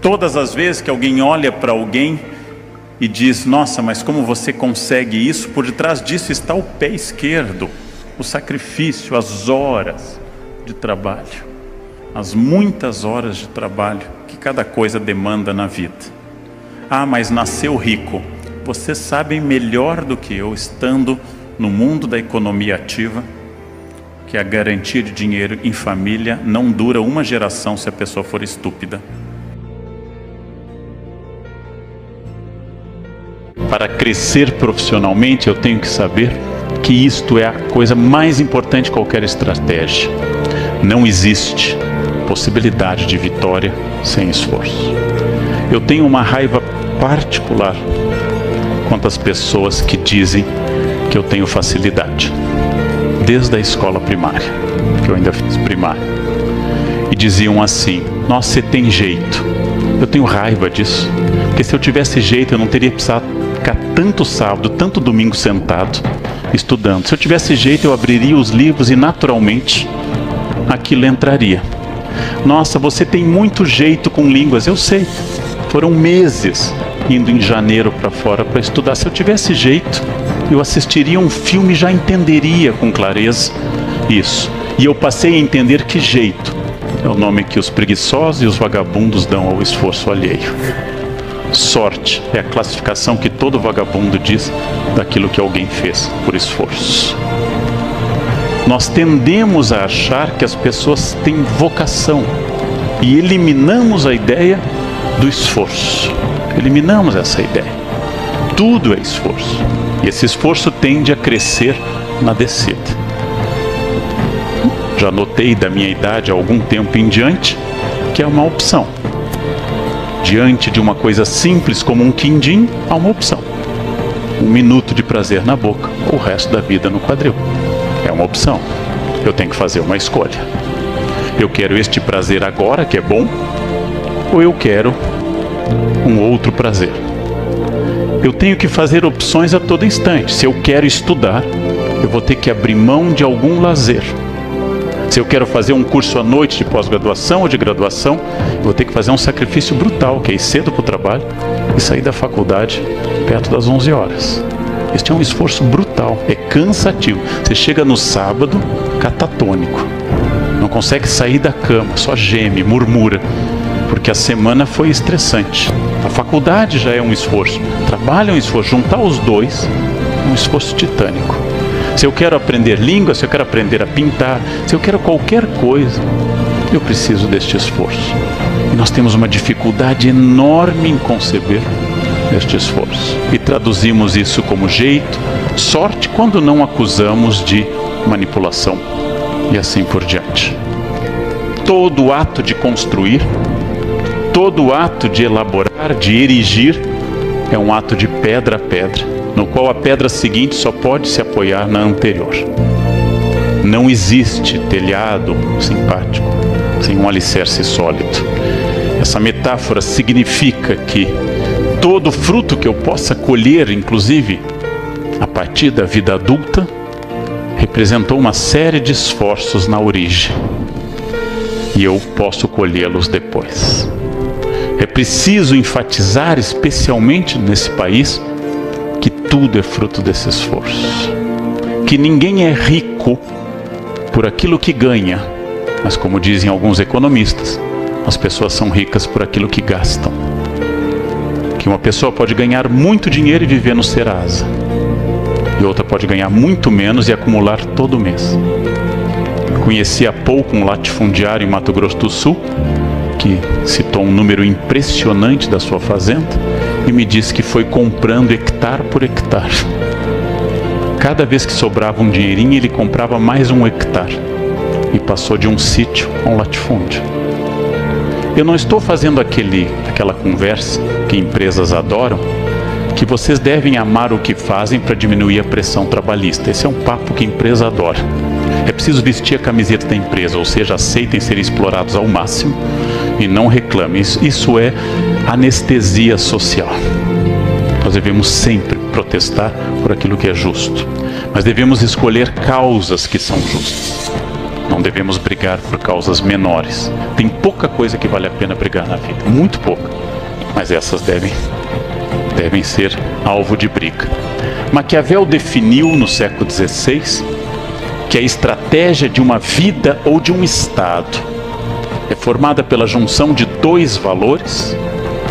Todas as vezes que alguém olha para alguém e diz: nossa, mas como você consegue isso? Por detrás disso está o pé esquerdo, o sacrifício, as horas de trabalho, as muitas horas de trabalho que cada coisa demanda na vida. Ah, mas nasceu rico. Vocês sabem melhor do que eu, estando no mundo da economia ativa, que a garantia de dinheiro em família não dura uma geração se a pessoa for estúpida. Para crescer profissionalmente, eu tenho que saber que isto é a coisa mais importante de qualquer estratégia. Não existe possibilidade de vitória sem esforço. Eu tenho uma raiva particular quanto às pessoas que dizem que eu tenho facilidade. Desde a escola primária, que eu ainda fiz primária. E diziam assim: nossa, você tem jeito. Eu tenho raiva disso. Porque se eu tivesse jeito, eu não teria precisado ficar tanto sábado, tanto domingo sentado, estudando. Se eu tivesse jeito, eu abriria os livros e naturalmente aquilo entraria. Nossa, você tem muito jeito com línguas. Eu sei. Foram meses indo em janeiro para fora para estudar. Se eu tivesse jeito, eu assistiria um filme e já entenderia com clareza isso. E eu passei a entender que jeito é o nome que os preguiçosos e os vagabundos dão ao esforço alheio. Sorte é a classificação que todo vagabundo diz daquilo que alguém fez por esforço. Nós tendemos a achar que as pessoas têm vocação e eliminamos a ideia do esforço. Eliminamos essa ideia. Tudo é esforço. E esse esforço tende a crescer na descida. Já notei da minha idade há algum tempo em diante que é uma opção. Diante de uma coisa simples como um quindim, há uma opção. 1 minuto de prazer na boca, ou o resto da vida no quadril. É uma opção. Eu tenho que fazer uma escolha. Eu quero este prazer agora, que é bom, ou eu quero um outro prazer. Eu tenho que fazer opções a todo instante. Se eu quero estudar, eu vou ter que abrir mão de algum lazer. Se eu quero fazer um curso à noite de pós-graduação ou de graduação, eu vou ter que fazer um sacrifício brutal, que é ir cedo para o trabalho e sair da faculdade perto das 11 horas. Este é um esforço brutal, é cansativo. Você chega no sábado catatônico, não consegue sair da cama, só geme, murmura, porque a semana foi estressante. A faculdade já é um esforço, o trabalho é um esforço, juntar os dois é um esforço titânico. Se eu quero aprender língua, se eu quero aprender a pintar, se eu quero qualquer coisa, eu preciso deste esforço. E nós temos uma dificuldade enorme em conceber este esforço. E traduzimos isso como jeito, sorte, quando não acusamos de manipulação e assim por diante. Todo ato de construir, todo ato de elaborar, de erigir, é um ato de pedra a pedra, no qual a pedra seguinte só pode se apoiar na anterior. Não existe telhado simpático sem um alicerce sólido. Essa metáfora significa que todo fruto que eu possa colher, inclusive a partir da vida adulta, representou uma série de esforços na origem. E eu posso colhê-los depois. É preciso enfatizar, especialmente nesse país, que tudo é fruto desse esforço. Que ninguém é rico por aquilo que ganha, mas como dizem alguns economistas, as pessoas são ricas por aquilo que gastam. Que uma pessoa pode ganhar muito dinheiro e viver no Serasa, e outra pode ganhar muito menos e acumular todo mês. Conheci há pouco um latifundiário em Mato Grosso do Sul, que citou um número impressionante da sua fazenda e me disse que foi comprando hectare por hectare. Cada vez que sobrava um dinheirinho, ele comprava mais um hectare e passou de um sítio a um latifúndio. Eu não estou fazendo aquela conversa que empresas adoram, que vocês devem amar o que fazem para diminuir a pressão trabalhista. Esse é um papo que a empresa adora. É preciso vestir a camiseta da empresa, ou seja, aceitem ser explorados ao máximo e não reclamem. Isso é anestesia social. Nós devemos sempre protestar por aquilo que é justo, mas devemos escolher causas que são justas. Não devemos brigar por causas menores. Tem pouca coisa que vale a pena brigar na vida, muito pouca. Mas essas devem ser alvo de briga. Maquiavel definiu no século XVI que a estratégia de uma vida ou de um Estado é formada pela junção de dois valores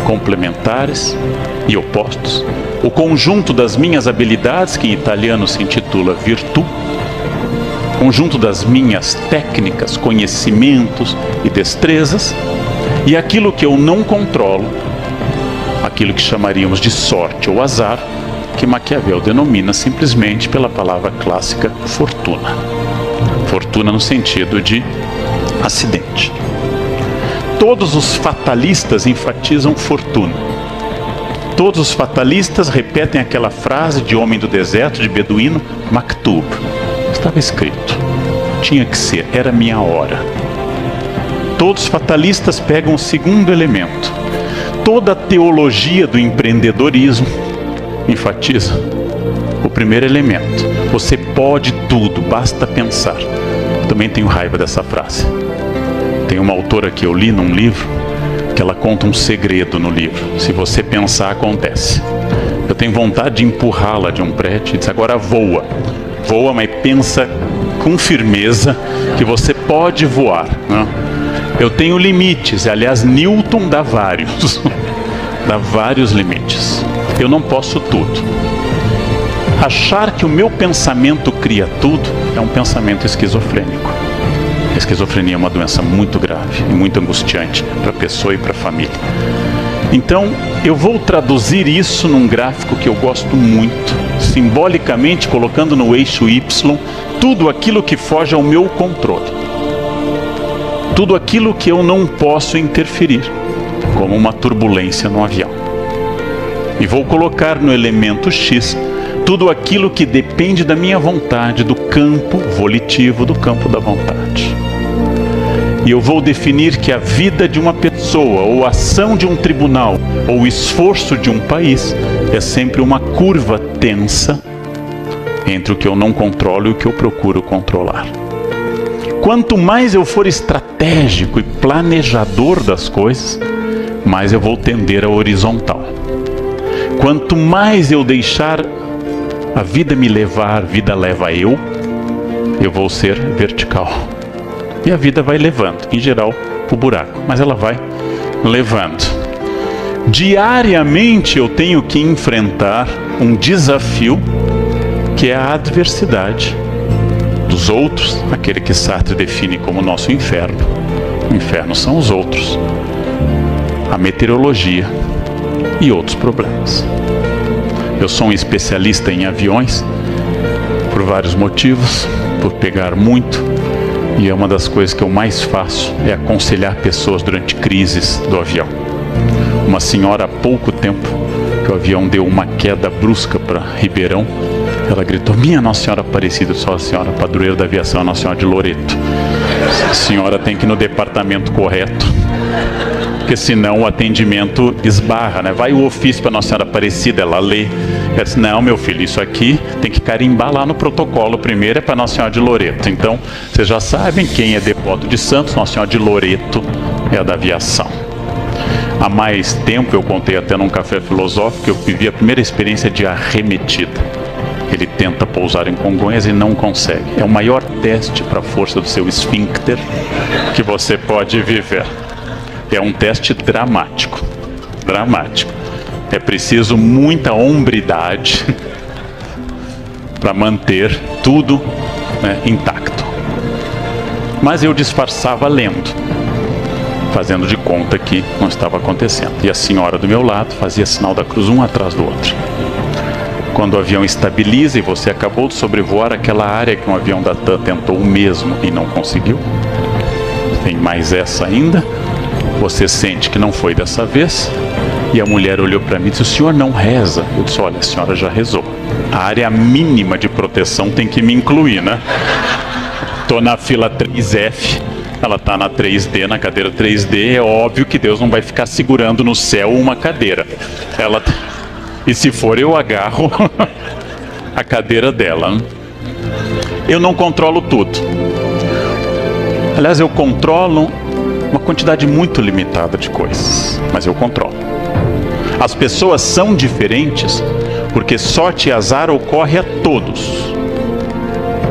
complementares e opostos. O conjunto das minhas habilidades, que em italiano se intitula virtù, conjunto das minhas técnicas, conhecimentos e destrezas, e aquilo que eu não controlo, aquilo que chamaríamos de sorte ou azar, que Maquiavel denomina simplesmente pela palavra clássica fortuna. Fortuna no sentido de acidente. Todos os fatalistas enfatizam fortuna. Todos os fatalistas repetem aquela frase de homem do deserto, de beduíno, maktub. Estava escrito, tinha que ser, era minha hora. Todos os fatalistas pegam o segundo elemento. Toda a teologia do empreendedorismo enfatiza o primeiro elemento. Você pode tudo, basta pensar. Eu também tenho raiva dessa frase. Tem uma autora que eu li num livro, que ela conta um segredo no livro. Se você pensar, acontece. Eu tenho vontade de empurrá-la de um prédio e dizer, agora voa. Voa, mas pensa com firmeza que você pode voar, né? Eu tenho limites, aliás, Newton dá vários. Dá vários limites. Eu não posso tudo. Achar que o meu pensamento cria tudo é um pensamento esquizofrênico. A esquizofrenia é uma doença muito grave e muito angustiante para a pessoa e para a família. Então, eu vou traduzir isso num gráfico que eu gosto muito, simbolicamente colocando no eixo Y tudo aquilo que foge ao meu controle. Tudo aquilo que eu não posso interferir, como uma turbulência no avião. E vou colocar no elemento X tudo aquilo que depende da minha vontade, do campo volitivo, do campo da vontade. E eu vou definir que a vida de uma pessoa, ou a ação de um tribunal, ou o esforço de um país é sempre uma curva tensa entre o que eu não controlo e o que eu procuro controlar. Quanto mais eu for estratégico e planejador das coisas, mais eu vou tender à horizontal. Quanto mais eu deixar a vida me levar, a vida leva eu vou ser vertical. E a vida vai levando, em geral, o buraco, mas ela vai levando. Diariamente eu tenho que enfrentar um desafio que é a adversidade dos outros, aquele que Sartre define como nosso inferno. O inferno são os outros, a meteorologia e outros problemas. Eu sou um especialista em aviões por vários motivos, por pegar muito, e é uma das coisas que eu mais faço é aconselhar pessoas durante crises do avião. Uma senhora há pouco tempo, que o avião deu uma queda brusca para Ribeirão, ela gritou, minha Nossa Senhora Aparecida, só a senhora padroeira da aviação, a Nossa Senhora de Loreto. A senhora tem que ir no departamento correto, porque senão o atendimento esbarra, né? Vai o ofício para Nossa Senhora Aparecida, ela lê. Ela disse, não, meu filho, isso aqui tem que carimbar lá no protocolo primeiro, é para Nossa Senhora de Loreto. Então, vocês já sabem quem é devoto de Santos, Nossa Senhora de Loreto é a da aviação. Há mais tempo, eu contei até num café filosófico, que eu vivi a primeira experiência de arremetida. Ele tenta pousar em Congonhas e não consegue. É o maior teste para a força do seu esfíncter que você pode viver. É um teste dramático. Dramático. É preciso muita hombridade para manter tudo, né, intacto. Mas eu disfarçava lendo, fazendo de conta que não estava acontecendo. E a senhora do meu lado fazia sinal da cruz um atrás do outro. Quando o avião estabiliza e você acabou de sobrevoar aquela área que um avião da TAM tentou o mesmo e não conseguiu, tem mais essa ainda, você sente que não foi dessa vez, e a mulher olhou para mim e disse, o senhor não reza? Eu disse, olha, a senhora já rezou. A área mínima de proteção tem que me incluir, né? Estou na fila 3F, ela está na 3D, na cadeira 3D, é óbvio que Deus não vai ficar segurando no céu uma cadeira. E se for, eu agarro a cadeira dela. Eu não controlo tudo. Aliás, eu controlo uma quantidade muito limitada de coisas, mas eu controlo. As pessoas são diferentes porque sorte e azar ocorre a todos.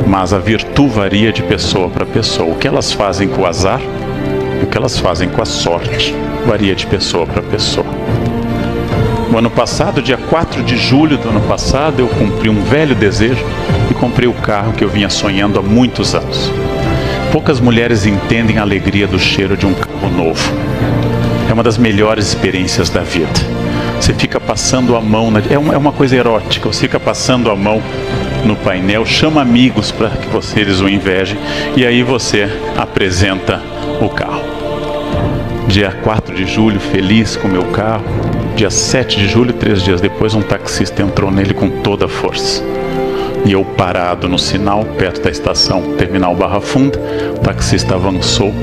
Mas a virtude varia de pessoa para pessoa. O que elas fazem com o azar, o que elas fazem com a sorte, varia de pessoa para pessoa. No ano passado, dia 4 de julho do ano passado, eu cumpri um velho desejo e comprei o carro que eu vinha sonhando há muitos anos. Poucas mulheres entendem a alegria do cheiro de um carro novo. É uma das melhores experiências da vida. Você fica passando a mão, é uma coisa erótica, você fica passando a mão no painel, chama amigos para que eles o invejem, e aí você apresenta o carro. Dia 4 de julho, feliz com o meu carro. Dia 7 de julho, 3 dias depois, um taxista entrou nele com toda a força. E eu parado no sinal, perto da estação Terminal Barra Funda, o taxista avançou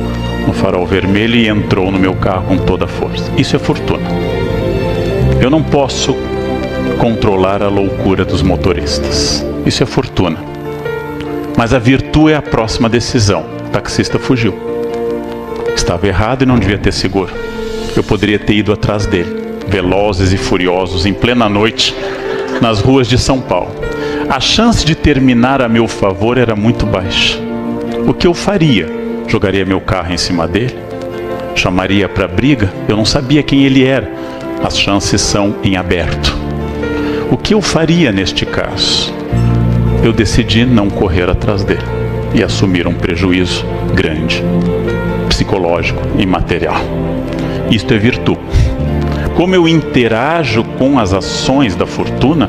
no farol vermelho e entrou no meu carro com toda a força. Isso é fortuna. Eu não posso controlar a loucura dos motoristas. Isso é fortuna. Mas a virtude é a próxima decisão. O taxista fugiu. Estava errado e não devia ter seguro. Eu poderia ter ido atrás dele, velozes e furiosos, em plena noite, nas ruas de São Paulo. A chance de terminar a meu favor era muito baixa. O que eu faria? Jogaria meu carro em cima dele? Chamaria para briga? Eu não sabia quem ele era. As chances são em aberto. O que eu faria neste caso? Eu decidi não correr atrás dele e assumir um prejuízo grande, psicológico e material. Isto é virtude. Como eu interajo com as ações da fortuna,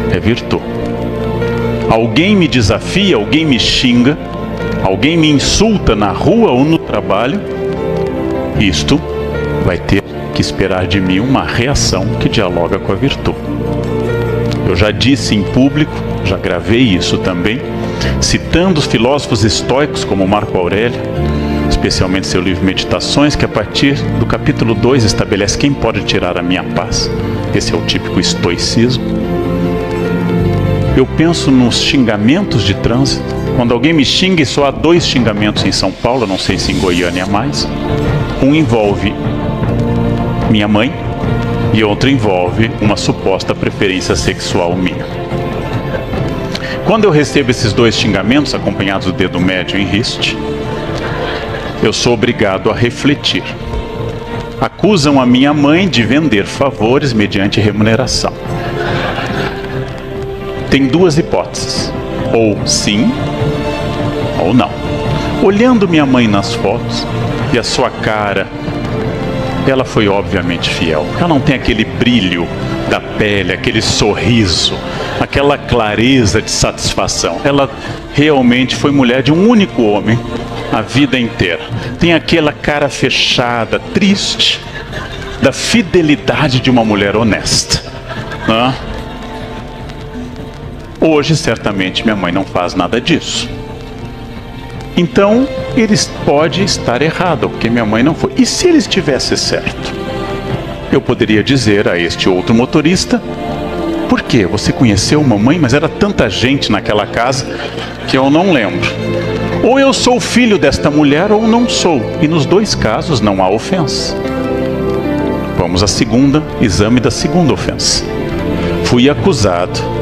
é virtude. Alguém me desafia, alguém me xinga, alguém me insulta na rua ou no trabalho, isto vai ter que esperar de mim uma reação que dialoga com a virtude. Eu já disse em público, já gravei isso também, citando os filósofos estoicos como Marco Aurélio, especialmente seu livro Meditações, que a partir do capítulo 2 estabelece quem pode tirar a minha paz. Esse é o típico estoicismo. Eu penso nos xingamentos de trânsito. Quando alguém me xinga, e só há 2 xingamentos em São Paulo, não sei se em Goiânia há mais. Um envolve minha mãe e outro envolve uma suposta preferência sexual minha. Quando eu recebo esses 2 xingamentos, acompanhados do dedo médio em riste, eu sou obrigado a refletir. Acusam a minha mãe de vender favores mediante remuneração. Tem 2 hipóteses, ou sim, ou não. Olhando minha mãe nas fotos e a sua cara, ela foi obviamente fiel. Ela não tem aquele brilho da pele, aquele sorriso, aquela clareza de satisfação. Ela realmente foi mulher de um único homem a vida inteira. Tem aquela cara fechada, triste, da fidelidade de uma mulher honesta, né? Hoje, certamente, minha mãe não faz nada disso. Então, eles podem estar errados, porque minha mãe não foi. E se ele estivesse certo? Eu poderia dizer a este outro motorista: por quê? Você conheceu mamãe, mas era tanta gente naquela casa que eu não lembro. Ou eu sou filho desta mulher ou não sou. E nos 2 casos não há ofensa. Vamos ao exame da segunda ofensa. Fui acusado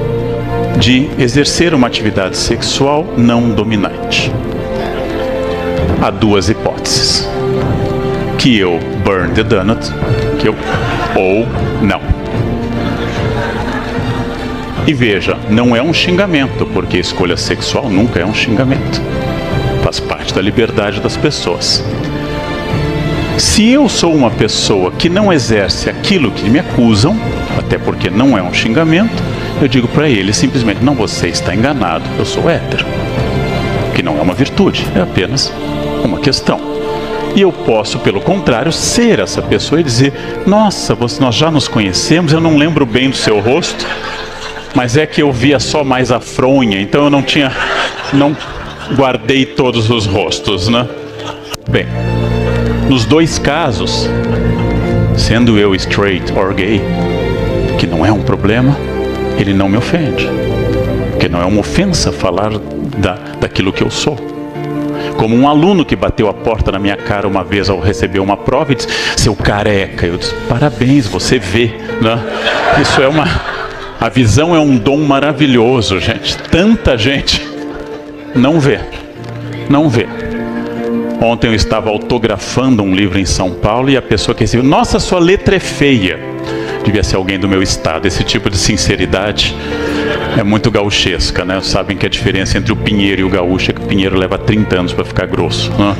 de exercer uma atividade sexual não dominante. Há 2 hipóteses: que eu burn the donut, ou não. E veja, não é um xingamento, porque a escolha sexual nunca é um xingamento. Faz parte da liberdade das pessoas. Se eu sou uma pessoa que não exerce aquilo que me acusam, até porque não é um xingamento, eu digo para ele simplesmente: não, você está enganado, eu sou hétero. Que não é uma virtude, é apenas uma questão. E eu posso, pelo contrário, ser essa pessoa e dizer: nossa, nós já nos conhecemos, eu não lembro bem do seu rosto, mas é que eu via só mais a fronha, então eu não guardei todos os rostos, né? Bem, nos 2 casos, sendo eu straight or gay, que não é um problema, ele não me ofende, porque não é uma ofensa falar daquilo que eu sou. Como um aluno que bateu a porta na minha cara uma vez ao receber uma prova e disse: seu careca. Eu disse: parabéns, você vê, né? Isso é a visão é um dom maravilhoso, gente. Tanta gente não vê. Não vê. Ontem eu estava autografando um livro em São Paulo e a pessoa que recebeu: nossa, sua letra é feia. Devia ser alguém do meu estado. Esse tipo de sinceridade é muito gauchesca, né? Sabem que a diferença entre o pinheiro e o gaúcho é que o pinheiro leva 30 anos para ficar grosso, né?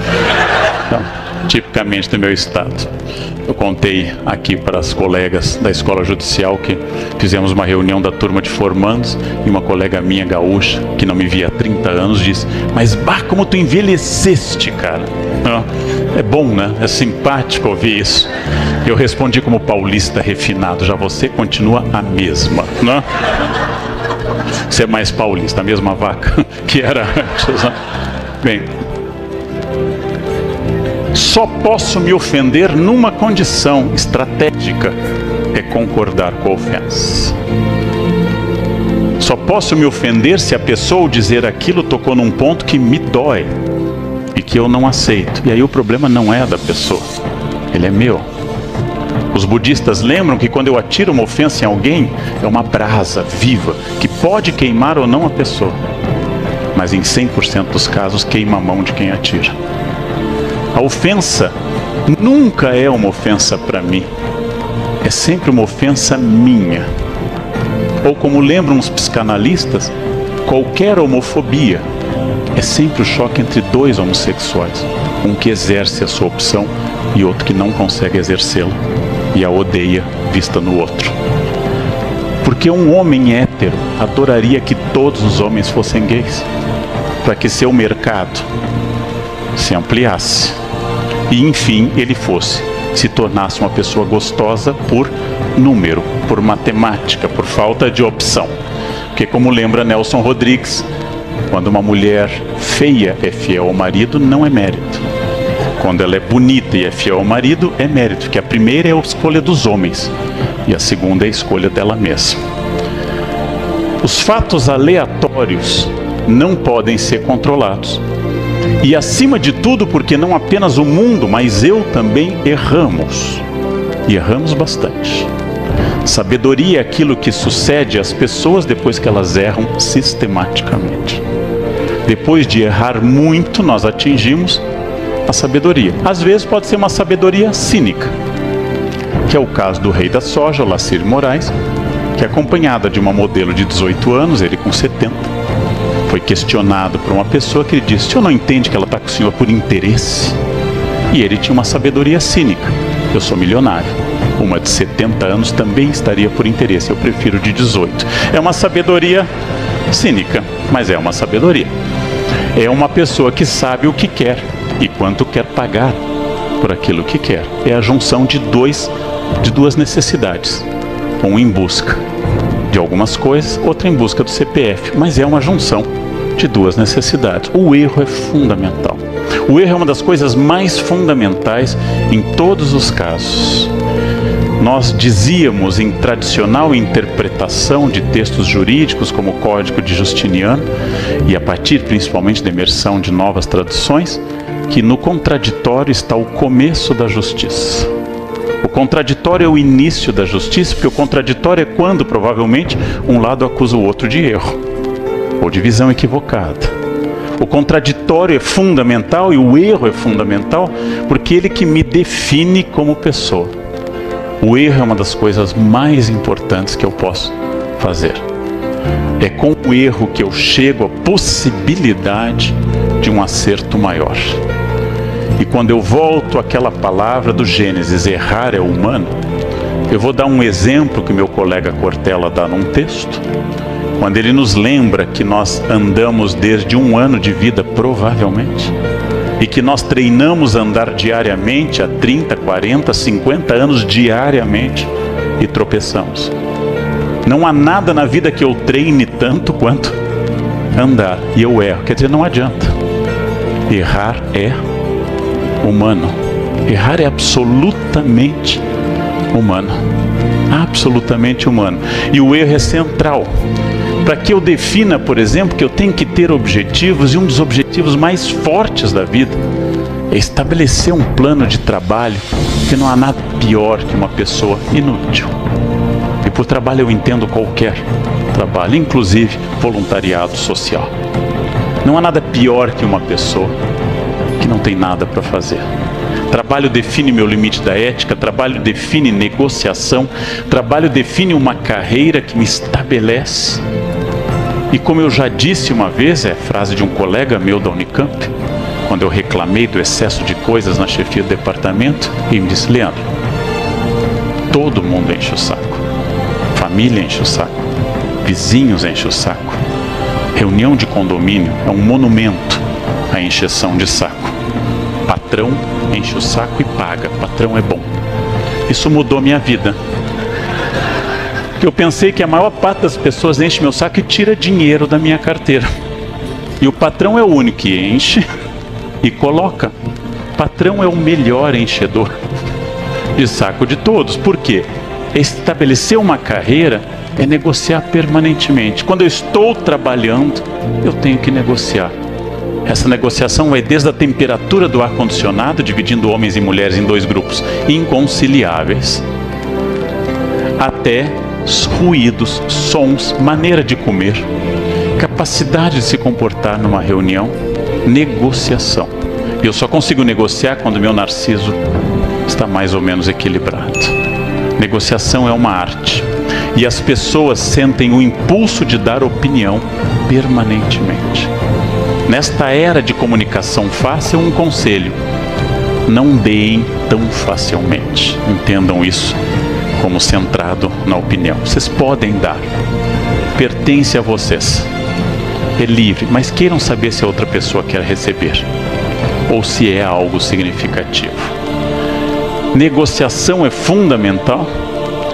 Então, tipicamente do meu estado. Eu contei aqui para as colegas da escola judicial que fizemos uma reunião da turma de formandos e uma colega minha gaúcha, que não me via há 30 anos, disse: mas bah, como tu envelheceste, cara. É bom, né? É simpático ouvir isso. Eu respondi como paulista refinado: já você continua a mesma, né? Você é mais paulista, a mesma vaca que era antes, né? Bem, só posso me ofender numa condição estratégica: é concordar com a ofensa. Só posso me ofender se a pessoa ao dizer aquilo tocou num ponto que me dói e que eu não aceito. E aí o problema não é da pessoa, ele é meu. Os budistas lembram que quando eu atiro uma ofensa em alguém, é uma brasa viva que pode queimar ou não a pessoa, mas em 100% dos casos queima a mão de quem atira. A ofensa nunca é uma ofensa para mim, é sempre uma ofensa minha. Ou como lembram os psicanalistas, qualquer homofobia é sempre o choque entre dois homossexuais, um que exerce a sua opção e outro que não consegue exercê-la e a odeia vista no outro. Porque um homem hétero adoraria que todos os homens fossem gays, para que seu mercado se ampliasse e, enfim, ele se tornasse uma pessoa gostosa por número, por matemática, por falta de opção. Porque, como lembra Nelson Rodrigues, quando uma mulher feia é fiel ao marido, não é mérito. Quando ela é bonita e é fiel ao marido, é mérito, porque a primeira é a escolha dos homens e a segunda é a escolha dela mesma. Os fatos aleatórios não podem ser controlados. E acima de tudo, porque não apenas o mundo, mas eu também erramos. E erramos bastante. Sabedoria é aquilo que sucede às pessoas depois que elas erram sistematicamente. Depois de errar muito, nós atingimos a sabedoria. Às vezes pode ser uma sabedoria cínica, que é o caso do rei da soja, Lacir Moraes, que acompanhada de uma modelo de 18 anos, ele com 70, foi questionado por uma pessoa que ele disse: o senhor não entende que ela está com o senhor por interesse? E ele tinha uma sabedoria cínica: eu sou milionário, uma de 70 anos também estaria por interesse, eu prefiro de 18. É uma sabedoria cínica, mas é uma sabedoria. É uma pessoa que sabe o que quer e quanto quer pagar por aquilo que quer. É a junção de duas necessidades. Um em busca de algumas coisas, outra em busca do CPF. Mas é uma junção de duas necessidades. O erro é fundamental. O erro é uma das coisas mais fundamentais em todos os casos. Nós dizíamos em tradicional interpretação de textos jurídicos, como o Código de Justiniano, e a partir principalmente da emersão de novas traduções, que no contraditório está o começo da justiça. O contraditório é o início da justiça, porque o contraditório é quando, provavelmente, um lado acusa o outro de erro, ou de visão equivocada. O contraditório é fundamental e o erro é fundamental, porque ele que me define como pessoa. O erro é uma das coisas mais importantes que eu posso fazer. É com o erro que eu chego à possibilidade de um acerto maior. E quando eu volto àquela palavra do Gênesis, errar é humano, eu vou dar um exemplo que meu colega Cortella dá num texto, quando ele nos lembra que nós andamos desde 1 ano de vida, provavelmente, e que nós treinamos a andar diariamente há 30, 40, 50 anos diariamente e tropeçamos. Não há nada na vida que eu treine tanto quanto andar, e eu erro. Quer dizer, não adianta. Errar é humano. Errar é absolutamente humano. Absolutamente humano. E o erro é central. para que eu defina, por exemplo, que eu tenho que ter objetivos, e um dos objetivos mais fortes da vida é estabelecer um plano de trabalho, porque não há nada pior que uma pessoa inútil. E por trabalho eu entendo qualquer trabalho, inclusive voluntariado social. Não há nada pior que uma pessoa que não tem nada para fazer. Trabalho define meu limite da ética, trabalho define negociação, trabalho define uma carreira que me estabelece. E como eu já disse uma vez, é a frase de um colega meu da Unicamp, quando eu reclamei do excesso de coisas na chefia do departamento, ele me disse: Leandro, todo mundo enche o saco. Família enche o saco, vizinhos enche o saco. Reunião de condomínio é um monumento à encheção de saco. Patrão enche o saco e paga, patrão é bom. Isso mudou minha vida. Eu pensei que a maior parte das pessoas enche meu saco e tira dinheiro da minha carteira. E o patrão é o único que enche e coloca. Patrão é o melhor enchedor de saco de todos. Por quê? Estabelecer uma carreira é negociar permanentemente. Quando eu estou trabalhando, eu tenho que negociar. Essa negociação vai desde a temperatura do ar-condicionado, dividindo homens e mulheres em dois grupos inconciliáveis, até ruídos, sons, maneira de comer, capacidade de se comportar numa reunião, negociação. Eu só consigo negociar quando meu narciso está mais ou menos equilibrado. Negociação é uma arte. E as pessoas sentem o impulso de dar opinião permanentemente. Nesta era de comunicação fácil, um conselho: não deem tão facilmente. Entendam isso como centrado na opinião. Vocês podem dar, pertence a vocês, é livre, mas queiram saber se a outra pessoa quer receber ou se é algo significativo. Negociação é fundamental,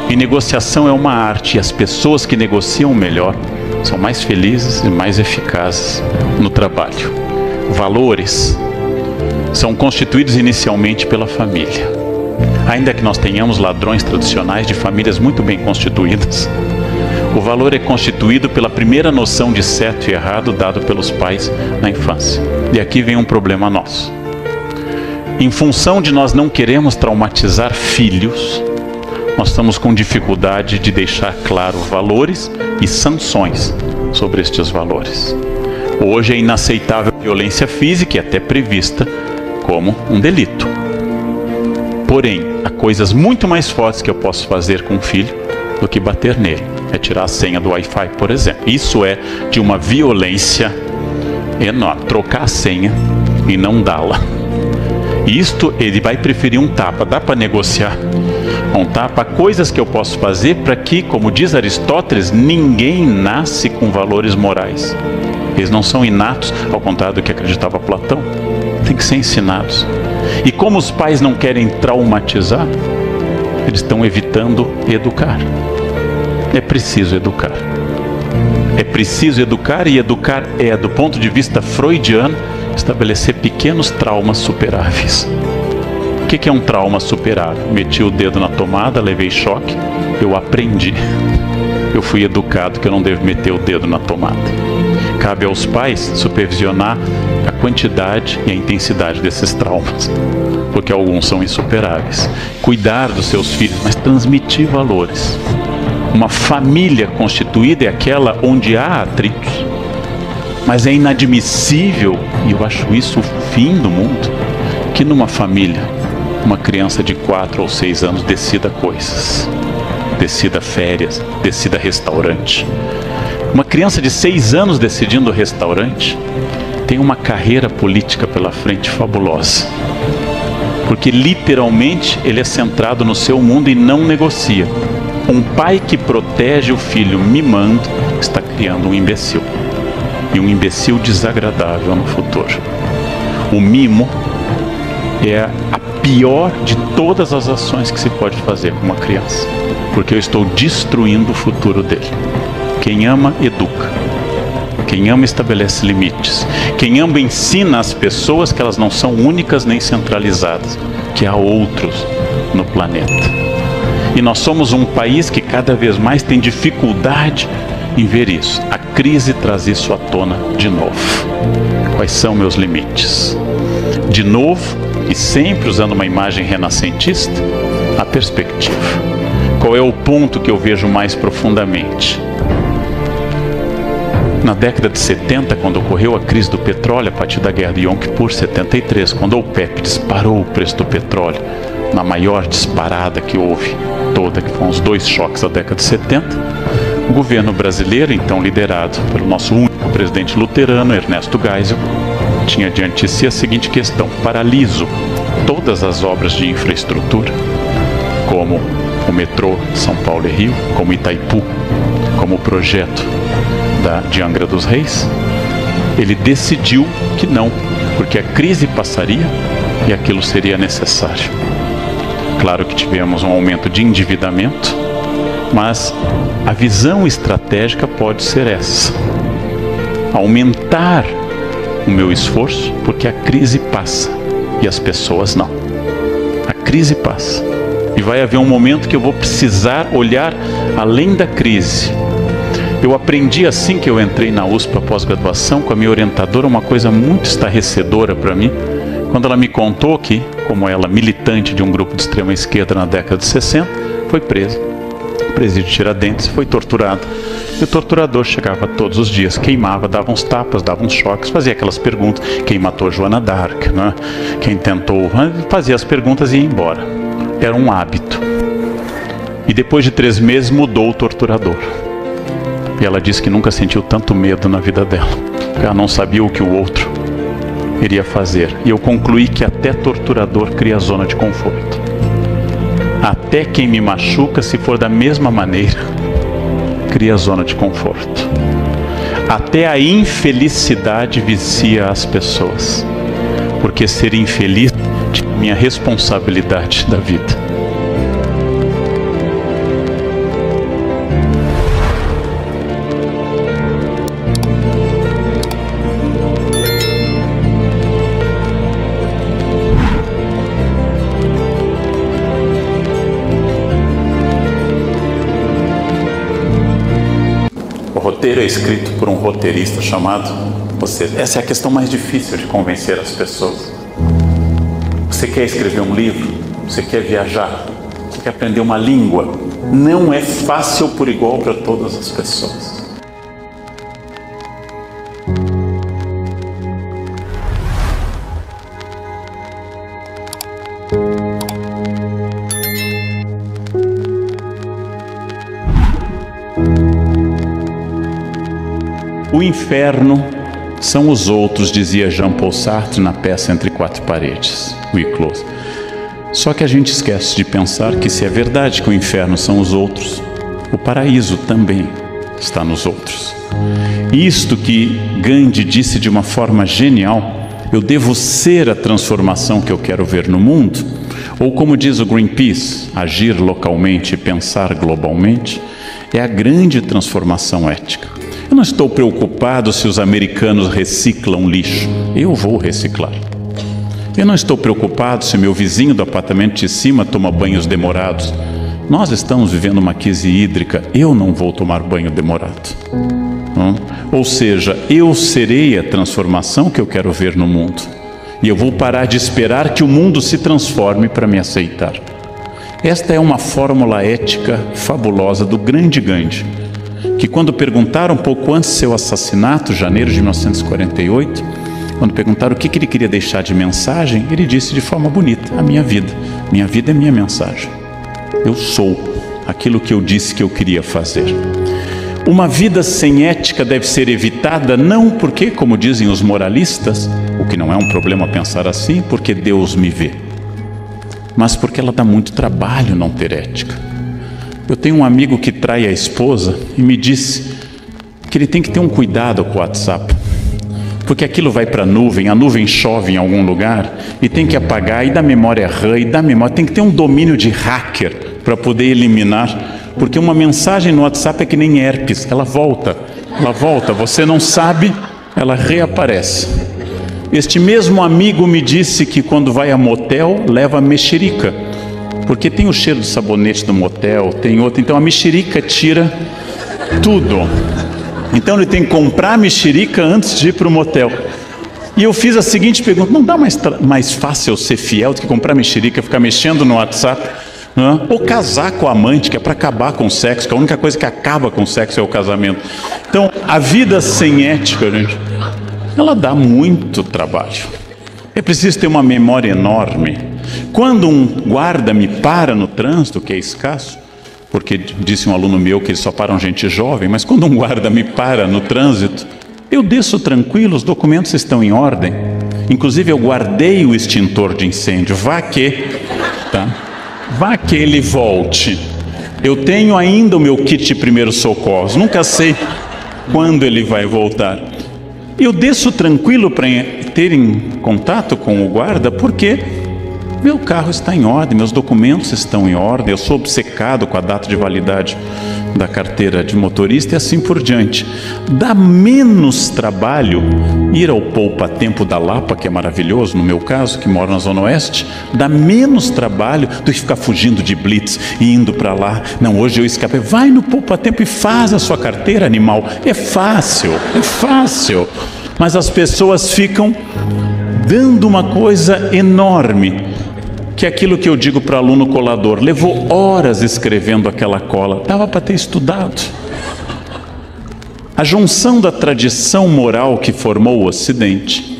e negociação é uma arte, e as pessoas que negociam melhor são mais felizes e mais eficazes no trabalho. Valores são constituídos inicialmente pela família. Ainda que nós tenhamos ladrões tradicionais de famílias muito bem constituídas, o valor é constituído pela primeira noção de certo e errado dado pelos pais na infância. E aqui vem um problema nosso. Em função de nós não queremos traumatizar filhos, nós estamos com dificuldade de deixar claro valores e sanções sobre estes valores. Hoje é inaceitável a violência física e até prevista como um delito. Porém, há coisas muito mais fortes que eu posso fazer com um filho do que bater nele. É tirar a senha do Wi-Fi, por exemplo. Isso é de uma violência enorme. Trocar a senha e não dá-la. Isto ele vai preferir um tapa. Dá para negociar um tapa? Há coisas que eu posso fazer para que, como diz Aristóteles, ninguém nasce com valores morais. Eles não são inatos, ao contrário do que acreditava Platão. Tem que ser ensinados. E como os pais não querem traumatizar, eles estão evitando educar. É preciso educar. É preciso educar, e educar é, do ponto de vista freudiano, estabelecer pequenos traumas superáveis. O que é um trauma superável? Meti o dedo na tomada, levei choque, eu aprendi. Eu fui educado que eu não devo meter o dedo na tomada. Cabe aos pais supervisionar a quantidade e a intensidade desses traumas, porque alguns são insuperáveis. Cuidar dos seus filhos, mas transmitir valores. Uma família constituída é aquela onde há atritos, mas é inadmissível, e eu acho isso o fim do mundo, que numa família uma criança de 4 ou 6 anos decida coisas, decida férias, decida restaurante. Uma criança de 6 anos decidindo restaurante tem uma carreira política pela frente fabulosa, porque literalmente ele é centrado no seu mundo e não negocia. Um pai que protege o filho mimando está criando um imbecil, e um imbecil desagradável no futuro. O mimo é a pior de todas as ações que se pode fazer com uma criança, porque eu estou destruindo o futuro dele. Quem ama, educa. Quem ama, estabelece limites. Quem ama, ensina as pessoas que elas não são únicas nem centralizadas, que há outros no planeta. E nós somos um país que cada vez mais tem dificuldade em ver isso. A crise traz isso à tona de novo. Quais são meus limites? De novo, e sempre usando uma imagem renascentista, a perspectiva. Qual é o ponto que eu vejo mais profundamente? Na década de 70, quando ocorreu a crise do petróleo, a partir da guerra de Yom Kippur, 73, quando a OPEP disparou o preço do petróleo, na maior disparada que houve toda, que foram os 2 choques da década de 70, o governo brasileiro, então liderado pelo nosso único presidente luterano, Ernesto Geisel, tinha diante de si a seguinte questão: paraliso todas as obras de infraestrutura, como o metrô São Paulo e Rio, como Itaipu, como o projeto de Angra dos Reis. Ele decidiu que não, porque a crise passaria e aquilo seria necessário. Claro que tivemos um aumento de endividamento, mas a visão estratégica pode ser essa: aumentar o meu esforço, porque a crise passa e as pessoas não. A crise passa e vai haver um momento que eu vou precisar olhar além da crise. Eu aprendi assim que eu entrei na USP para pós-graduação com a minha orientadora uma coisa muito estarrecedora para mim, quando ela me contou que, como ela, militante de um grupo de extrema esquerda na década de 60, foi presa, presídio de Tiradentes, foi torturado. E o torturador chegava todos os dias, queimava, dava uns tapas, dava uns choques, fazia aquelas perguntas: quem matou Joana d'Arc, né? Quem tentou, fazia as perguntas e ia embora. Era um hábito. E depois de 3 meses mudou o torturador. E ela disse que nunca sentiu tanto medo na vida dela, porque ela não sabia o que o outro iria fazer. E eu concluí que até torturador cria zona de conforto. Até quem me machuca, se for da mesma maneira, cria zona de conforto. Até a infelicidade vicia as pessoas, porque ser infeliz é minha responsabilidade da vida. O roteiro é escrito por um roteirista chamado você. Essa é a questão mais difícil de convencer as pessoas. Você quer escrever um livro? Você quer viajar? Você quer aprender uma língua? Não é fácil por igual para todas as pessoas. O inferno são os outros, dizia Jean-Paul Sartre na peça Entre Quatro Paredes, We Close. Só que a gente esquece de pensar que, se é verdade que o inferno são os outros, o paraíso também está nos outros. Isto que Gandhi disse de uma forma genial: eu devo ser a transformação que eu quero ver no mundo. Ou como diz o Greenpeace, agir localmente e pensar globalmente é a grande transformação ética. Eu não estou preocupado se os americanos reciclam lixo. Eu vou reciclar. Eu não estou preocupado se meu vizinho do apartamento de cima toma banhos demorados. Nós estamos vivendo uma crise hídrica. Eu não vou tomar banho demorado. Ou seja, eu serei a transformação que eu quero ver no mundo. E eu vou parar de esperar que o mundo se transforme para me aceitar. Esta é uma fórmula ética fabulosa do grande Gandhi, que quando perguntaram pouco antes do seu assassinato, janeiro de 1948, quando perguntaram o que ele queria deixar de mensagem, ele disse de forma bonita: a minha vida. Minha vida é minha mensagem. Eu sou aquilo que eu disse que eu queria fazer. Uma vida sem ética deve ser evitada, não porque, como dizem os moralistas, o que não é um problema pensar assim, porque Deus me vê, mas porque ela dá muito trabalho não ter ética. Eu tenho um amigo que trai a esposa e me disse que ele tem que ter um cuidado com o WhatsApp, porque aquilo vai para a nuvem chove em algum lugar e tem que apagar, e dá memória RAM, e dá memória, tem que ter um domínio de hacker para poder eliminar, porque uma mensagem no WhatsApp é que nem herpes, ela volta, você não sabe, ela reaparece. Este mesmo amigo me disse que quando vai a motel, leva mexerica, porque tem o cheiro do sabonete do motel, tem outro, então a mexerica tira tudo. Então ele tem que comprar a mexerica antes de ir para o motel. E eu fiz a seguinte pergunta: não dá mais fácil ser fiel do que comprar mexerica, ficar mexendo no WhatsApp? Ou casar com a amante, que é para acabar com o sexo, que a única coisa que acaba com o sexo é o casamento. Então, a vida sem ética, gente, ela dá muito trabalho. É preciso ter uma memória enorme. Quando um guarda me para no trânsito, que é escasso, porque disse um aluno meu que eles só param gente jovem, mas quando um guarda me para no trânsito, eu desço tranquilo, os documentos estão em ordem. Inclusive eu guardei o extintor de incêndio, vá que ele volte. Eu tenho ainda o meu kit de primeiros socorros, nunca sei quando ele vai voltar. Eu desço tranquilo para ter em contato com o guarda, porque meu carro está em ordem, meus documentos estão em ordem, eu sou obcecado com a data de validade da carteira de motorista e assim por diante. Dá menos trabalho ir ao poupa-tempo da Lapa, que é maravilhoso, no meu caso, que moro na Zona Oeste, dá menos trabalho do que ficar fugindo de blitz e indo para lá. Não, hoje eu escapei. Vai no poupa-tempo e faz a sua carteira, animal. É fácil. Mas as pessoas ficam dando uma coisa enorme, que é aquilo que eu digo para aluno colador: levou horas escrevendo aquela cola, dava para ter estudado. A junção da tradição moral que formou o Ocidente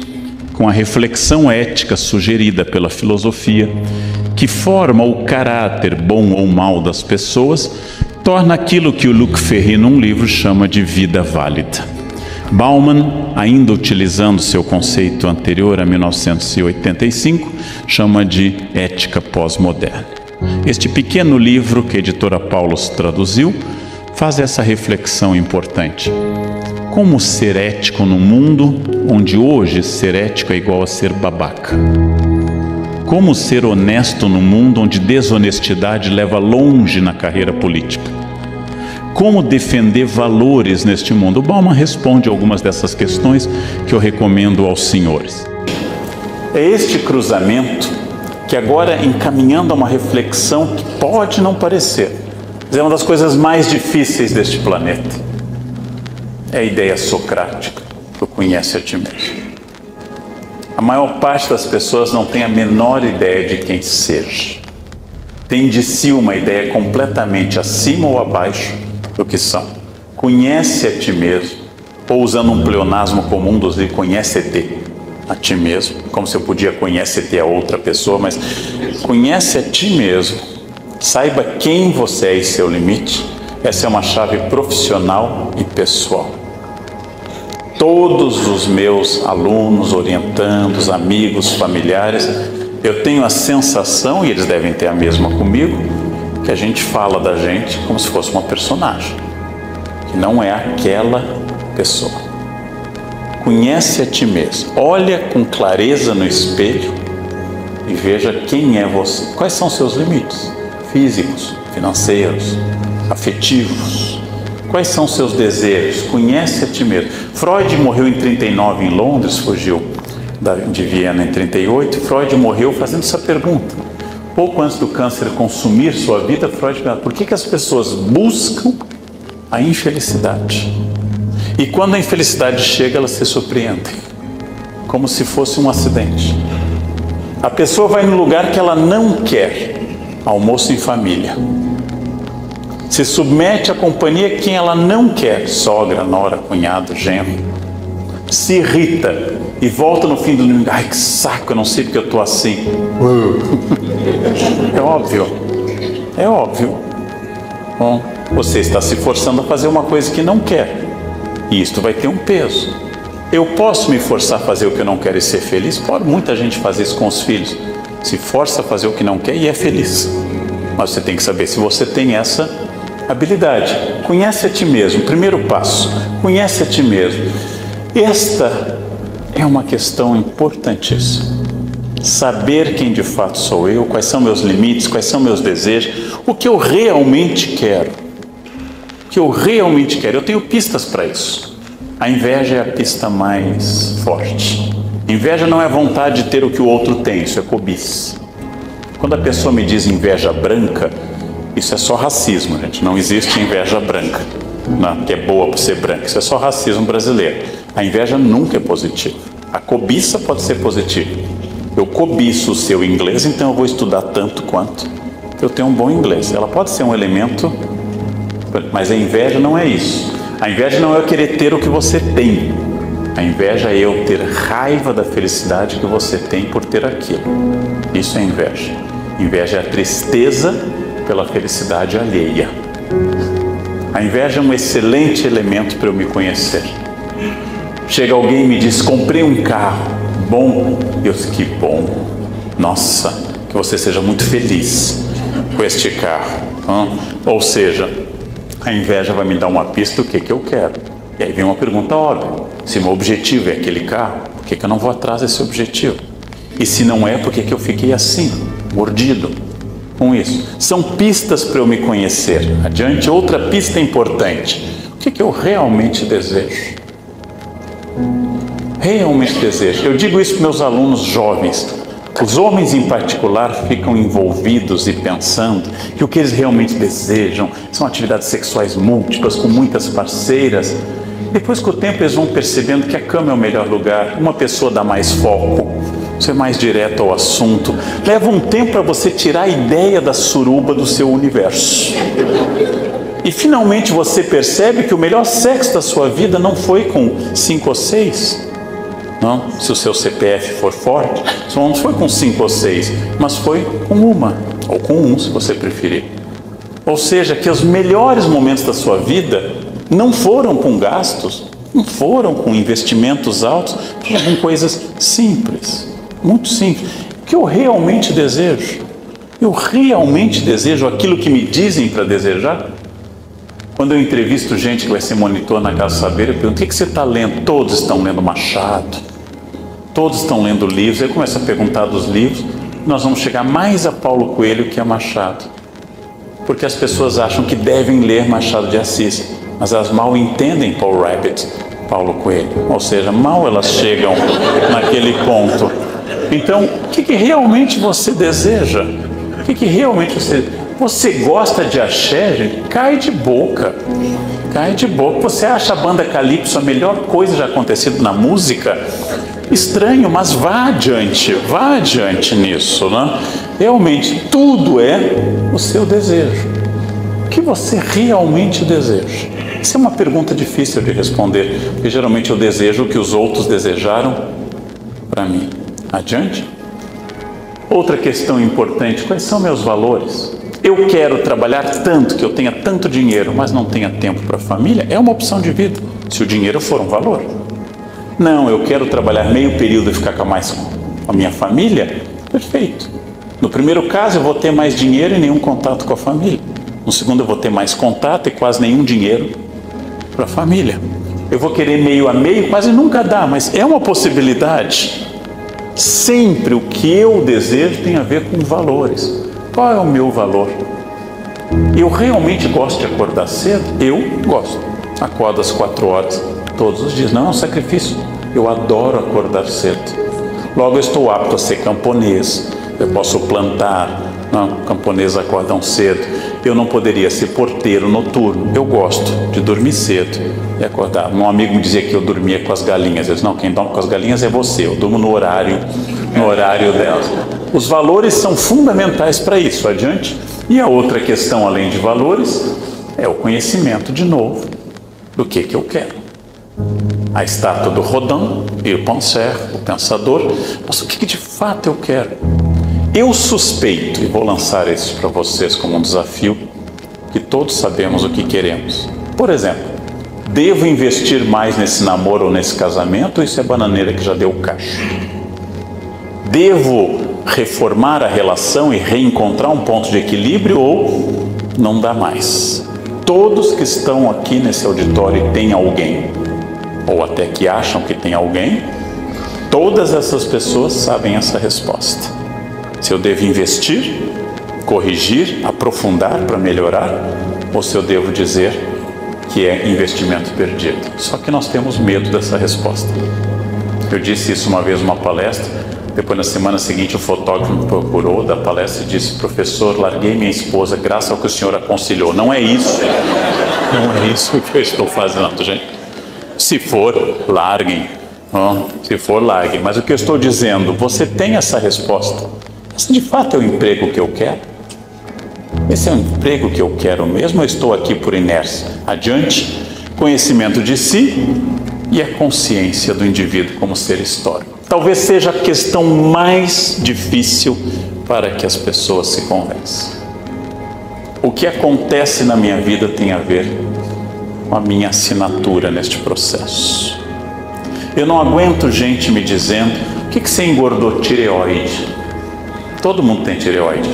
com a reflexão ética sugerida pela filosofia, que forma o caráter bom ou mal das pessoas, torna aquilo que o Luc Ferry, num livro, chama de vida válida. Bauman, ainda utilizando seu conceito anterior a 1985, chama de ética pós-moderna. Este pequeno livro que a editora Paulus traduziu faz essa reflexão importante. Como ser ético num mundo onde hoje ser ético é igual a ser babaca? Como ser honesto num mundo onde desonestidade leva longe na carreira política? Como defender valores neste mundo? O Bauman responde algumas dessas questões que eu recomendo aos senhores. É este cruzamento que agora, encaminhando a uma reflexão que pode não parecer, mas é uma das coisas mais difíceis deste planeta. É a ideia socrática do conhece a ti mesmo. A maior parte das pessoas não tem a menor ideia de quem seja. Tem de si uma ideia completamente acima ou abaixo do que são. Conhece a ti mesmo, ou usando um pleonasmo comum dos livros, conhece-te a ti mesmo, como se eu podia conhecer-te a outra pessoa, mas conhece a ti mesmo, saiba quem você é e seu limite. Essa é uma chave profissional e pessoal. Todos os meus alunos, orientandos, amigos, familiares, eu tenho a sensação, e eles devem ter a mesma comigo, que a gente fala da gente como se fosse uma personagem, que não é aquela pessoa. Conhece a ti mesmo, olha com clareza no espelho e veja quem é você. Quais são seus limites físicos, financeiros, afetivos? Quais são seus desejos? Conhece a ti mesmo. Freud morreu em 39 em Londres, fugiu de Viena em 38. Freud morreu fazendo essa pergunta. Pouco antes do câncer consumir sua vida, Freud pergunta: por que as pessoas buscam a infelicidade? E quando a infelicidade chega, elas se surpreendem, como se fosse um acidente. A pessoa vai no lugar que ela não quer, almoço em família. Se submete à companhia de quem ela não quer, sogra, nora, cunhado, genro. Se irrita e volta no fim do domingo: ai, que saco, eu não sei porque eu estou assim. É óbvio, é óbvio. Bom, você está se forçando a fazer uma coisa que não quer, e isto vai ter um peso. Eu posso me forçar a fazer o que eu não quero e ser feliz? Pode muita gente fazer isso com os filhos, se força a fazer o que não quer e é feliz. Mas você tem que saber se você tem essa habilidade. Conhece a ti mesmo, primeiro passo, conhece a ti mesmo. Esta é uma questão importantíssima. Saber quem de fato sou eu, quais são meus limites, quais são meus desejos, o que eu realmente quero. O que eu realmente quero. Eu tenho pistas para isso. A inveja é a pista mais forte. Inveja não é vontade de ter o que o outro tem, isso é cobiça. Quando a pessoa me diz inveja branca, isso é só racismo, gente. Não existe inveja branca. né, que é boa por ser branca. Isso é só racismo brasileiro. A inveja nunca é positiva. A cobiça pode ser positiva. Eu cobiço o seu inglês, então eu vou estudar tanto quanto eu tenho um bom inglês. Ela pode ser um elemento, mas a inveja não é isso. A inveja não é eu querer ter o que você tem. A inveja é eu ter raiva da felicidade que você tem por ter aquilo. Isso é inveja. Inveja é a tristeza pela felicidade alheia. A inveja é um excelente elemento para eu me conhecer. Chega alguém e me diz, comprei um carro bom. Eu digo, que bom. Nossa, que você seja muito feliz com este carro. Ou seja, a inveja vai me dar uma pista do que eu quero. E aí vem uma pergunta óbvia. Se meu objetivo é aquele carro, por que eu não vou atrás desse objetivo? E se não é, por que eu fiquei assim, mordido com isso? São pistas para eu me conhecer. Adiante, outra pista importante. O que eu realmente desejo? Realmente desejo. Eu digo isso para meus alunos jovens. Os homens em particular ficam envolvidos e pensando que o que eles realmente desejam são atividades sexuais múltiplas, com muitas parceiras. Depois, com o tempo, eles vão percebendo que a cama é o melhor lugar. Uma pessoa dá mais foco, você é mais direto ao assunto. Leva um tempo para você tirar a ideia da suruba do seu universo. E finalmente você percebe que o melhor sexo da sua vida não foi com 5 ou 6. Não, se o seu CPF for forte, não foi com 5 ou 6, mas foi com uma, ou com um, se você preferir. Ou seja, que os melhores momentos da sua vida não foram com gastos, não foram com investimentos altos, foram com coisas simples, muito simples. O que eu realmente desejo? Eu realmente desejo aquilo que me dizem para desejar? Quando eu entrevisto gente que vai ser monitor na Casa Saber, eu pergunto, o que você está lendo? Todos estão lendo Machado. Todos estão lendo livros. Aí eu começo a perguntar dos livros. Nós vamos chegar mais a Paulo Coelho que a Machado. Porque as pessoas acham que devem ler Machado de Assis, mas elas mal entendem Paul Rabbit, Paulo Coelho. Ou seja, mal elas chegam naquele ponto. Então, o que realmente você deseja? O que realmente você gosta de axé, gente? Cai de boca. Cai de boca. Você acha a banda Calypso a melhor coisa já acontecido na música? Estranho, mas vá adiante nisso, né? Realmente, tudo é o seu desejo. O que você realmente deseja? Isso é uma pergunta difícil de responder, porque geralmente eu desejo o que os outros desejaram para mim. Adiante? Outra questão importante, quais são meus valores? Eu quero trabalhar tanto, que eu tenha tanto dinheiro, mas não tenha tempo para a família? É uma opção de vida, se o dinheiro for um valor. Não, eu quero trabalhar meio período e ficar com a minha família? Perfeito. No primeiro caso, eu vou ter mais dinheiro e nenhum contato com a família. No segundo, eu vou ter mais contato e quase nenhum dinheiro para a família. Eu vou querer meio a meio, quase nunca dá, mas é uma possibilidade. Sempre o que eu desejo tem a ver com valores. Qual é o meu valor? Eu realmente gosto de acordar cedo? Eu gosto. Acordo às 4 horas todos os dias. Não é um sacrifício. Eu adoro acordar cedo. Logo eu estou apto a ser camponês. Eu posso plantar. Não, camponeses acordam cedo. Eu não poderia ser porteiro noturno. Eu gosto de dormir cedo e acordar. Um amigo me dizia que eu dormia com as galinhas. Eu disse, não, quem dorme com as galinhas é você. Eu durmo no horário delas. Os valores são fundamentais para isso. Adiante. E a outra questão, além de valores, é o conhecimento, de novo, do que eu quero. A estátua do Rodin, Il Penseur, o pensador. Mas o que de fato eu quero? Eu suspeito, e vou lançar isso para vocês como um desafio, que todos sabemos o que queremos. Por exemplo, devo investir mais nesse namoro ou nesse casamento, ou isso é bananeira que já deu cacho? Devo reformar a relação e reencontrar um ponto de equilíbrio, ou não dá mais? Todos que estão aqui nesse auditório e têm alguém, ou até que acham que tem alguém, todas essas pessoas sabem essa resposta. Se eu devo investir, corrigir, aprofundar para melhorar, ou se eu devo dizer que é investimento perdido. Só que nós temos medo dessa resposta. Eu disse isso uma vez numa palestra, Depois, na semana seguinte, o fotógrafo me procurou da palestra e disse: professor, larguei minha esposa graças ao que o senhor aconselhou. Não é isso. Não é isso que eu estou fazendo, gente. Se for, larguem. Se for, larguem. Mas o que eu estou dizendo, você tem essa resposta. Esse de fato é o emprego que eu quero? Esse é o emprego que eu quero mesmo ou estou aqui por inércia? Adiante, conhecimento de si e a consciência do indivíduo como ser histórico. Talvez seja a questão mais difícil para que as pessoas se convençam. O que acontece na minha vida tem a ver com a minha assinatura neste processo. Eu não aguento gente me dizendo: o que você engordou? Tireoide. Todo mundo tem tireoide.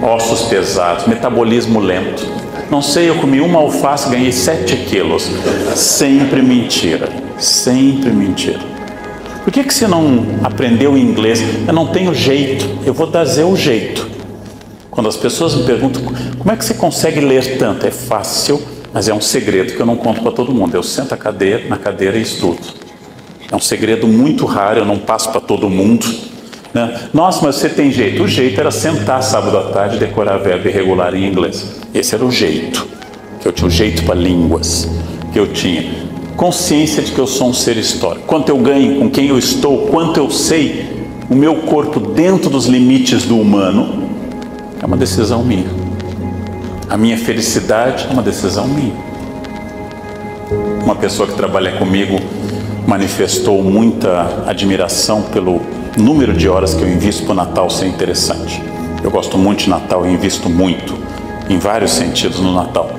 Ossos pesados, metabolismo lento. Não sei, eu comi uma alface, ganhei 7 quilos. Sempre mentira. Sempre mentira. Por que você não aprendeu inglês? Eu não tenho jeito. Eu vou dizer o jeito. Quando as pessoas me perguntam: como é que você consegue ler tanto? É fácil, mas é um segredo que eu não conto para todo mundo. Eu sento na cadeira e estudo. É um segredo muito raro, eu não passo para todo mundo, né? Nossa, mas você tem jeito. O jeito era sentar sábado à tarde e decorar verbo irregular em inglês. Esse era o jeito. Que eu tinha o jeito para línguas. Que eu tinha consciência de que eu sou um ser histórico. Quanto eu ganho, com quem eu estou, quanto eu sei, o meu corpo dentro dos limites do humano, é uma decisão minha. A minha felicidade é uma decisão minha. Uma pessoa que trabalha comigo manifestou muita admiração pelo número de horas que eu invisto para o Natal ser interessante. Eu gosto muito de Natal e invisto muito, em vários sentidos, no Natal.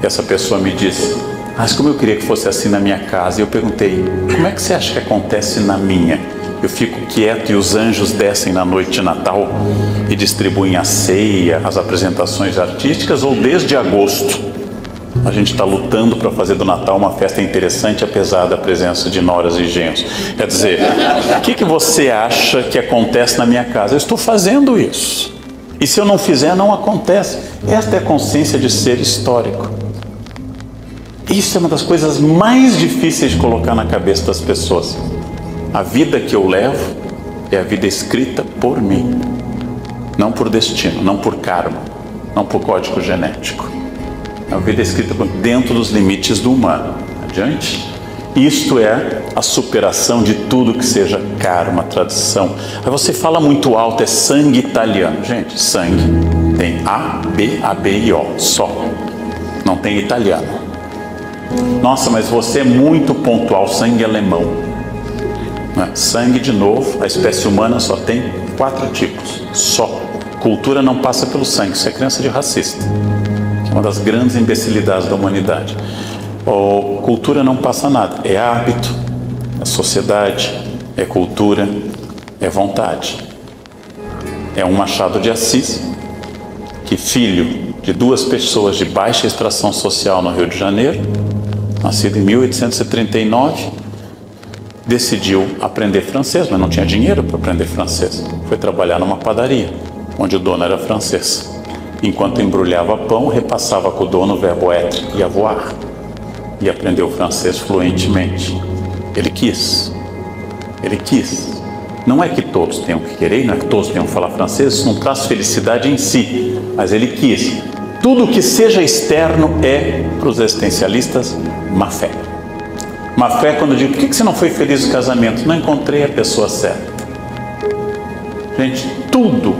E essa pessoa me disse: mas como eu queria que fosse assim na minha casa. E eu perguntei: como é que você acha que acontece na minha? Eu fico quieto e os anjos descem na noite de Natal e distribuem a ceia, as apresentações artísticas, ou desde agosto a gente está lutando para fazer do Natal uma festa interessante, apesar da presença de noras e genros? Quer dizer, o que você acha que acontece na minha casa? Eu estou fazendo isso. E se eu não fizer, não acontece. Esta é a consciência de ser histórico. Isso é uma das coisas mais difíceis de colocar na cabeça das pessoas. A vida que eu levo é a vida escrita por mim. Não por destino, não por karma, não por código genético. É a vida escrita dentro dos limites do humano. Adiante. Isto é a superação de tudo que seja karma, tradição. Aí você fala muito alto, é sangue italiano. Gente, sangue tem A, B e O, só. Não tem italiano. Nossa, mas você é muito pontual, sangue alemão. Sangue, de novo, a espécie humana só tem 4 tipos, só. Cultura não passa pelo sangue, isso é crença de racista. É uma das grandes imbecilidades da humanidade. Cultura não passa nada, é hábito, é sociedade, é cultura, é vontade. É um Machado de Assis, que filho de 2 pessoas de baixa extração social no Rio de Janeiro, nascido em 1839, decidiu aprender francês, mas não tinha dinheiro para aprender francês. Foi trabalhar numa padaria, onde o dono era francês. Enquanto embrulhava pão, repassava com o dono o verbo être, ia voar. E aprendeu francês fluentemente. Ele quis. Ele quis. Não é que todos tenham que querer, não é que todos tenham que falar francês, isso não traz felicidade em si, mas ele quis. Tudo que seja externo é, para os existencialistas, má fé. Má fé quando eu digo: por que você não foi feliz no casamento? Não encontrei a pessoa certa. Gente, tudo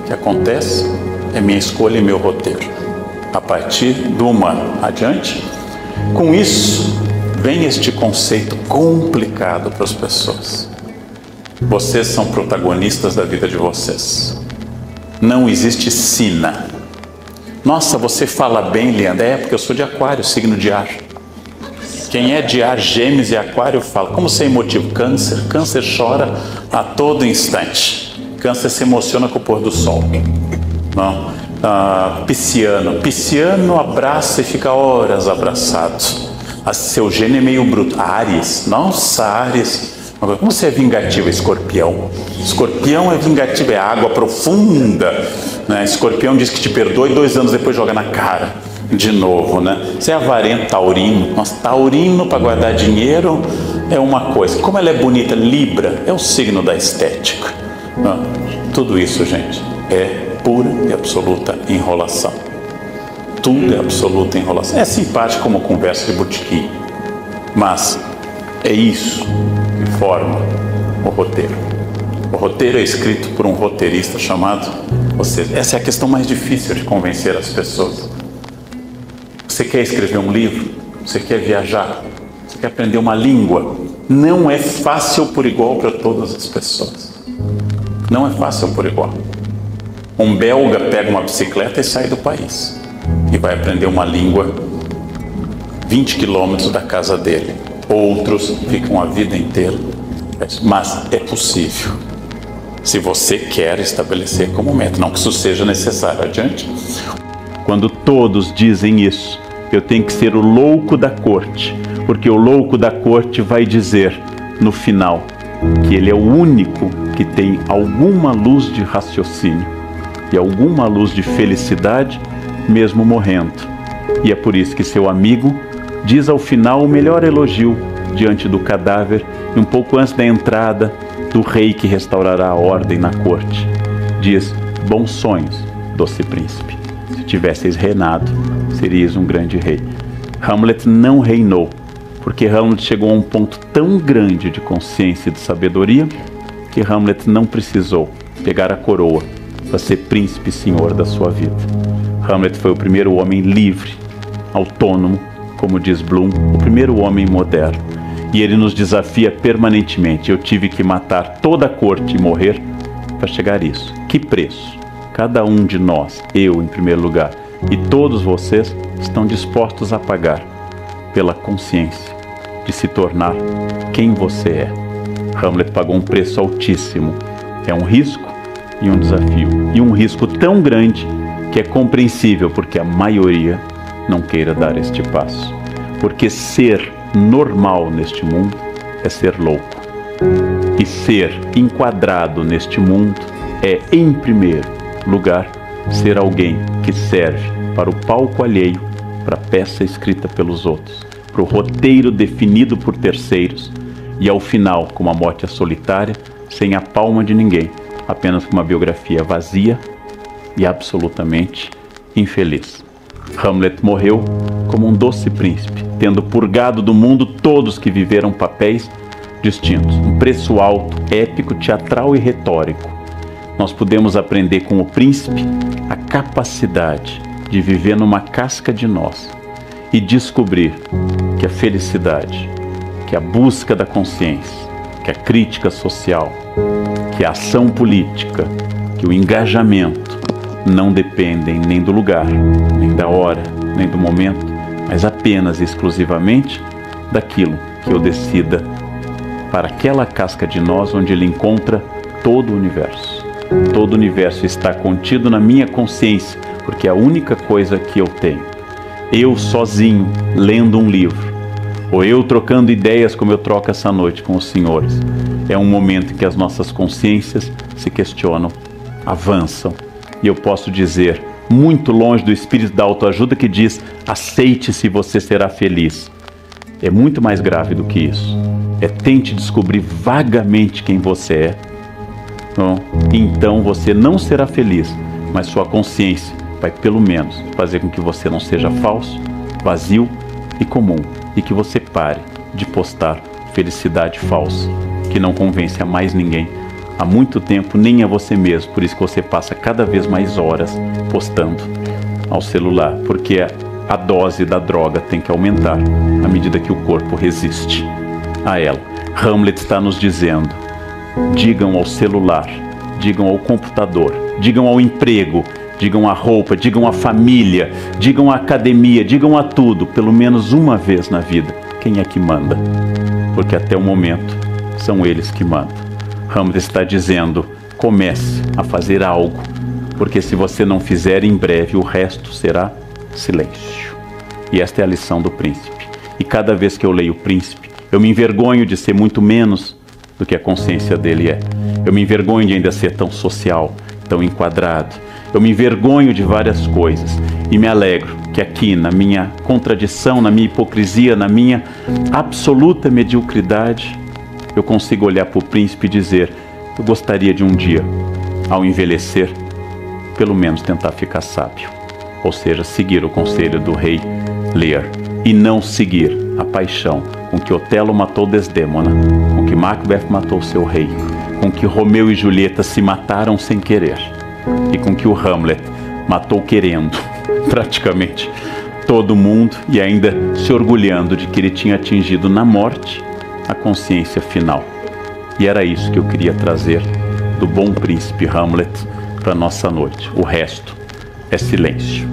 que acontece é minha escolha e meu roteiro, a partir do humano. Adiante. Com isso, vem este conceito complicado para as pessoas. Vocês são protagonistas da vida de vocês. Não existe sina. Nossa, você fala bem, Leandro. É porque eu sou de Aquário, signo de ar. Quem é de ar, Gêmeos e Aquário fala. Como você é emotivo? Câncer. Câncer chora a todo instante. Câncer se emociona com o pôr do sol. Não? Pisciano abraça e fica horas abraçado. Seu gênio é meio bruto. Áries. Nossa, Áries. Como você é vingativo? Escorpião. Escorpião é vingativo, é água profunda, né? Escorpião diz que te perdoa e 2 anos depois joga na cara. De novo, né? Você é avarento, taurino. Nossa, taurino para guardar dinheiro é uma coisa. Como ela é bonita, Libra é o signo da estética. Não, tudo isso, gente, é pura e absoluta enrolação. Tudo é absoluta enrolação. É simpático como conversa de botequim, mas é isso que forma o roteiro. O roteiro é escrito por um roteirista chamado você. Essa é a questão mais difícil de convencer as pessoas. Você quer escrever um livro? Você quer viajar? Você quer aprender uma língua? Não é fácil por igual para todas as pessoas. Não é fácil por igual. Um belga pega uma bicicleta e sai do país e vai aprender uma língua 20 quilômetros da casa dele. Outros ficam a vida inteira. Mas é possível, se você quer estabelecer como meta. Não que isso seja necessário. Adiante. Quando todos dizem isso, eu tenho que ser o louco da corte, porque o louco da corte vai dizer no final que ele é o único que tem alguma luz de raciocínio e alguma luz de felicidade, mesmo morrendo. E é por isso que seu amigo diz ao final o melhor elogio diante do cadáver e um pouco antes da entrada do rei que restaurará a ordem na corte. Diz: bons sonhos, doce príncipe. Se tivesseis reinado, seríeis um grande rei. Hamlet não reinou, porque Hamlet chegou a um ponto tão grande de consciência e de sabedoria que Hamlet não precisou pegar a coroa para ser príncipe e senhor da sua vida. Hamlet foi o primeiro homem livre, autônomo, como diz Bloom, o primeiro homem moderno. E ele nos desafia permanentemente. Eu tive que matar toda a corte e morrer para chegar a isso. Que preço? Cada um de nós, eu em primeiro lugar, e todos vocês estão dispostos a pagar pela consciência de se tornar quem você é. Hamlet pagou um preço altíssimo. É um risco e um desafio. E um risco tão grande que é compreensível porque a maioria não queira dar este passo. Porque ser normal neste mundo é ser louco. E ser enquadrado neste mundo é, em primeiro lugar, ser alguém que serve para o palco alheio, para a peça escrita pelos outros, para o roteiro definido por terceiros e, ao final, como a morte é solitária, sem a palma de ninguém, apenas com uma biografia vazia e absolutamente infeliz. Hamlet morreu como um doce príncipe, tendo purgado do mundo todos que viveram papéis distintos. Um preço alto, épico, teatral e retórico. Nós podemos aprender com o príncipe a capacidade de viver numa casca de nós e descobrir que a felicidade, que a busca da consciência, que a crítica social, que a ação política, que o engajamento não dependem nem do lugar, nem da hora, nem do momento, mas apenas e exclusivamente daquilo que eu decida para aquela casca de nós onde ele encontra todo o universo. Todo o universo está contido na minha consciência, porque é a única coisa que eu tenho. Eu sozinho, lendo um livro, ou eu trocando ideias como eu troco essa noite com os senhores, é um momento em que as nossas consciências se questionam, avançam, e eu posso dizer, muito longe do espírito da autoajuda que diz: aceite-se, você será feliz. É muito mais grave do que isso. É tente descobrir vagamente quem você é. Não? Então você não será feliz, mas sua consciência vai pelo menos fazer com que você não seja falso, vazio e comum, e que você pare de postar felicidade falsa, que não convence a mais ninguém há muito tempo, nem a você mesmo. Por isso que você passa cada vez mais horas postando ao celular, porque a dose da droga tem que aumentar à medida que o corpo resiste a ela. Hamlet está nos dizendo: digam ao celular, digam ao computador, digam ao emprego, digam à roupa, digam à família, digam à academia, digam a tudo, pelo menos uma vez na vida, quem é que manda. Porque até o momento são eles que mandam. Hamlet está dizendo: comece a fazer algo, porque se você não fizer, em breve o resto será silêncio. E esta é a lição do príncipe. E cada vez que eu leio o príncipe, eu me envergonho de ser muito menos do que a consciência dele é. Eu me envergonho de ainda ser tão social, tão enquadrado. Eu me envergonho de várias coisas. E me alegro que aqui, na minha contradição, na minha hipocrisia, na minha absoluta mediocridade, eu consigo olhar para o príncipe e dizer: eu gostaria de um dia, ao envelhecer, pelo menos tentar ficar sábio. Ou seja, seguir o conselho do rei Lear e não seguir a paixão com que Otelo matou Desdémona, com que Macbeth matou seu rei, com que Romeu e Julieta se mataram sem querer e com que o Hamlet matou querendo praticamente todo mundo e ainda se orgulhando de que ele tinha atingido na morte a consciência final. E era isso que eu queria trazer do Bom Príncipe Hamlet para nossa noite. O resto é silêncio.